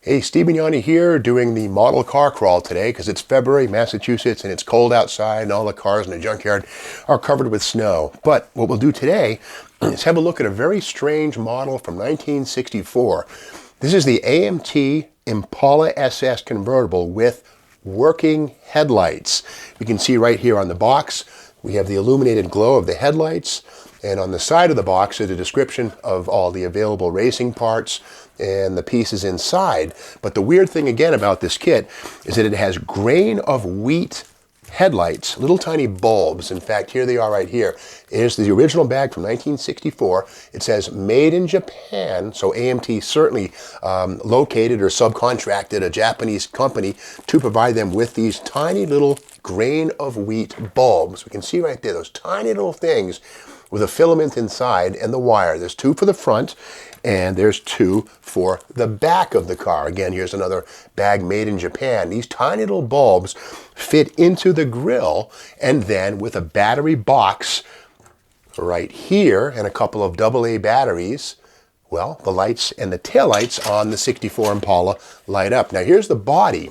Hey, Steve Mignani here doing the model car crawl today because it's February, Massachusetts, and it's cold outside and all the cars in the junkyard are covered with snow. But what we'll do today is have a look at a very strange model from 1964. This is the AMT Impala SS convertible with working headlights. You can see right here on the box, we have the illuminated glow of the headlights. And on the side of the box is a description of all the available racing parts and the pieces inside. But the weird thing again about this kit is that it has grain of wheat headlights, little tiny bulbs. In fact, here they are right here. Here's the original bag from 1964. It says made in Japan. So AMT certainly located or subcontracted a Japanese company to provide them with these tiny little grain of wheat bulbs. We can see right there, those tiny little things with a filament inside and the wire. There's two for the front and there's two for the back of the car. Again, here's another bag made in Japan. These tiny little bulbs fit into the grille, and then with a battery box right here and a couple of AA batteries, well, the lights and the taillights on the 64 Impala light up. Now here's the body.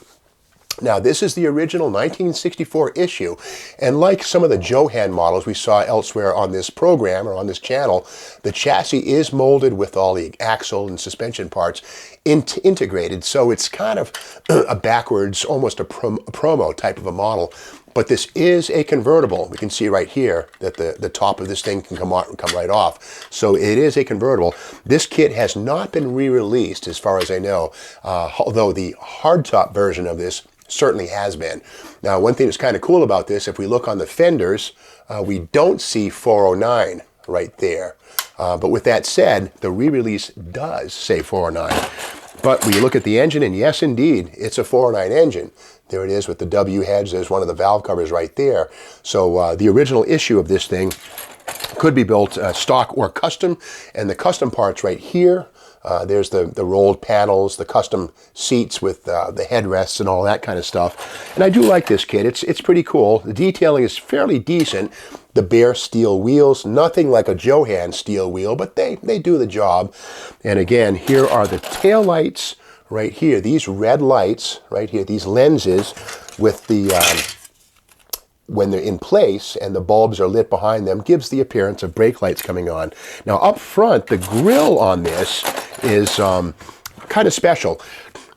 Now, this is the original 1964 issue, and like some of the Johan models we saw elsewhere on this program or on this channel, the chassis is molded with all the axle and suspension parts integrated, so it's kind of a backwards, almost a promo type of a model. But this is a convertible. We can see right here that the top of this thing can come right off. So it is a convertible. This kit has not been re-released as far as I know, although the hardtop version of this certainly has been. Now, one thing that's kind of cool about this, if we look on the fenders, we don't see 409 right there. But with that said, the re-release does say 409. But when you look at the engine, and yes, indeed, it's a 409 engine. There it is with the W heads. There's one of the valve covers right there. So the original issue of this thing could be built stock or custom, and the custom parts right here. There's the rolled panels, the custom seats with the headrests and all that kind of stuff. And I do like this kit. It's pretty cool. The detailing is fairly decent. The bare steel wheels, nothing like a Johan steel wheel, but they do the job. And again, here are the tail lights right here. These red lights right here, these lenses with the when they're in place and the bulbs are lit behind them, gives the appearance of brake lights coming on. Now up front, the grille on this is kind of special.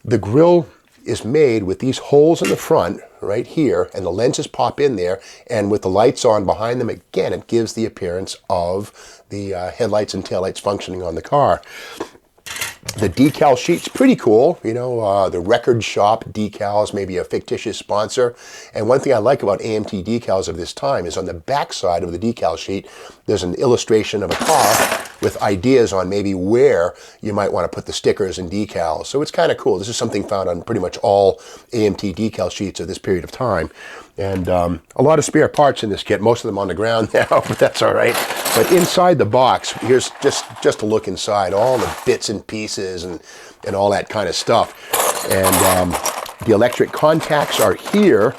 The grille is made with these holes in the front right here, and the lenses pop in there, and with the lights on behind them, again, it gives the appearance of the headlights and taillights functioning on the car. The decal sheet's pretty cool, you know, the record shop decals, maybe a fictitious sponsor. And one thing I like about AMT decals of this time is on the back side of the decal sheet, there's an illustration of a car with ideas on maybe where you might want to put the stickers and decals. So it's kind of cool. This is something found on pretty much all AMT decal sheets of this period of time. And a lot of spare parts in this kit, most of them on the ground now, but that's all right. But inside the box, here's just a look inside, all the bits and pieces and all that kind of stuff. And the electric contacts are here.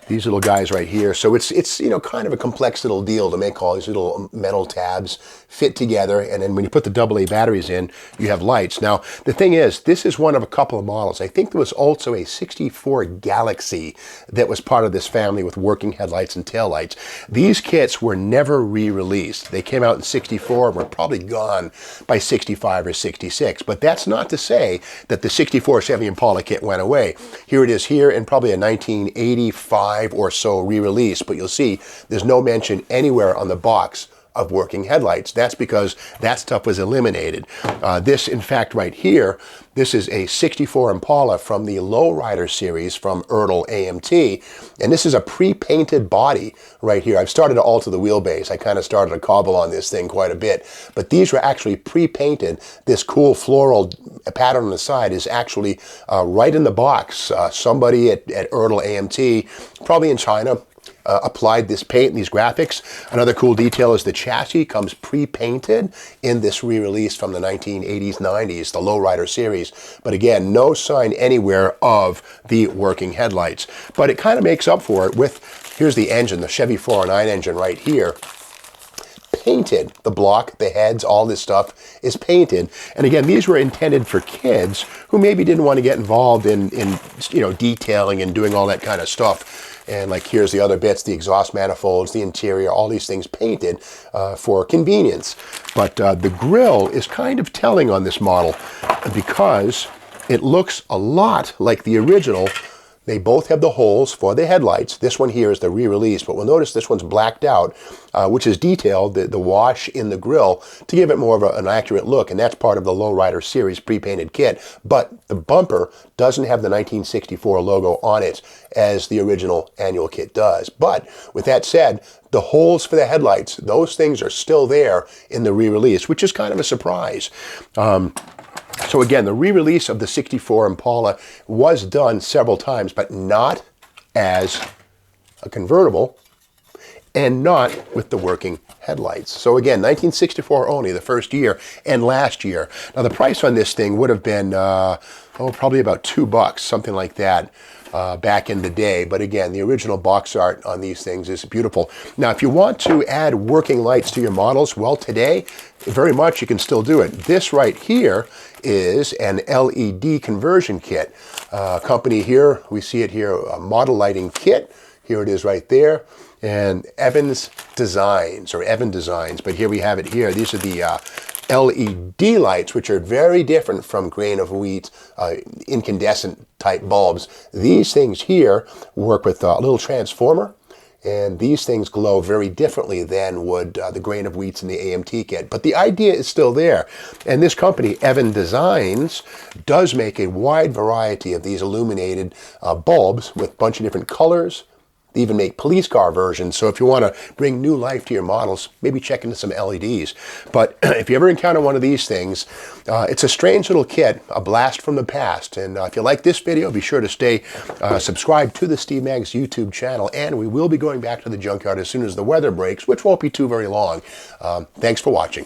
These little guys right here. So it's you know, kind of a complex little deal to make all these little metal tabs fit together, and then when you put the AA batteries in, you have lights. Now, the thing is, this is one of a couple of models. I think there was also a 64 Galaxy that was part of this family with working headlights and taillights. These kits were never re-released. They came out in 64 and were probably gone by 65 or 66. But that's not to say that the 64 Chevy Impala kit went away. Here it is here in probably a 1985 or so re-release, but you'll see there's no mention anywhere on the box of working headlights. That's because that stuff was eliminated. This, in fact, right here, this is a 64 Impala from the Lowrider series from Erdl AMT, and this is a pre-painted body right here. I've started to alter the wheelbase. I kind of started to cobble on this thing quite a bit, but these were actually pre-painted. This cool floral pattern on the side is actually right in the box. Somebody at Erdl AMT, probably in China, applied this paint and these graphics. Another cool detail is the chassis comes pre-painted in this re-release from the 1980s, 90s, the Lowrider series. But again, no sign anywhere of the working headlights. But it kind of makes up for it with, here's the engine, the Chevy 409 engine right here. painted. The block, the heads, all this stuff is painted. And again, these were intended for kids who maybe didn't want to get involved in detailing and doing all that kind of stuff. And like here's the other bits, the exhaust manifolds, the interior, all these things painted for convenience. But the grille is kind of telling on this model because it looks a lot like the original. They both have the holes for the headlights. This one here is the re-release, but we'll notice this one's blacked out, which is detailed, the wash in the grille, to give it more of an accurate look, and that's part of the Lowrider Series pre-painted kit. But the bumper doesn't have the 1964 logo on it as the original annual kit does. But with that said, the holes for the headlights, those things are still there in the re-release, which is kind of a surprise. So again, the re-release of the 64 Impala was done several times, but not as a convertible and not with the working headlights. So again, 1964 only, the first year and last year. Now the price on this thing would have been, probably about $2, something like that. Back in the day. But again, the original box art on these things is beautiful. Now, if you want to add working lights to your models, well, today, very much you can still do it. This right here is an LED conversion kit. Company here, we see it here, a model lighting kit. Here it is right there. And Evan Designs, but here we have it here. These are the LED lights, which are very different from grain of wheat, incandescent type bulbs. These things here work with a little transformer, and these things glow very differently than would the grain of wheats in the AMT kit. But the idea is still there. And this company, Evan Designs, does make a wide variety of these illuminated bulbs with a bunch of different colors. They even make police car versions, so if you want to bring new life to your models, maybe check into some LEDs. But if you ever encounter one of these things, it's a strange little kit, a blast from the past. And if you like this video, be sure to stay subscribed to the Steve Maggs YouTube channel, and we will be going back to the junkyard as soon as the weather breaks, which won't be too very long. Thanks for watching.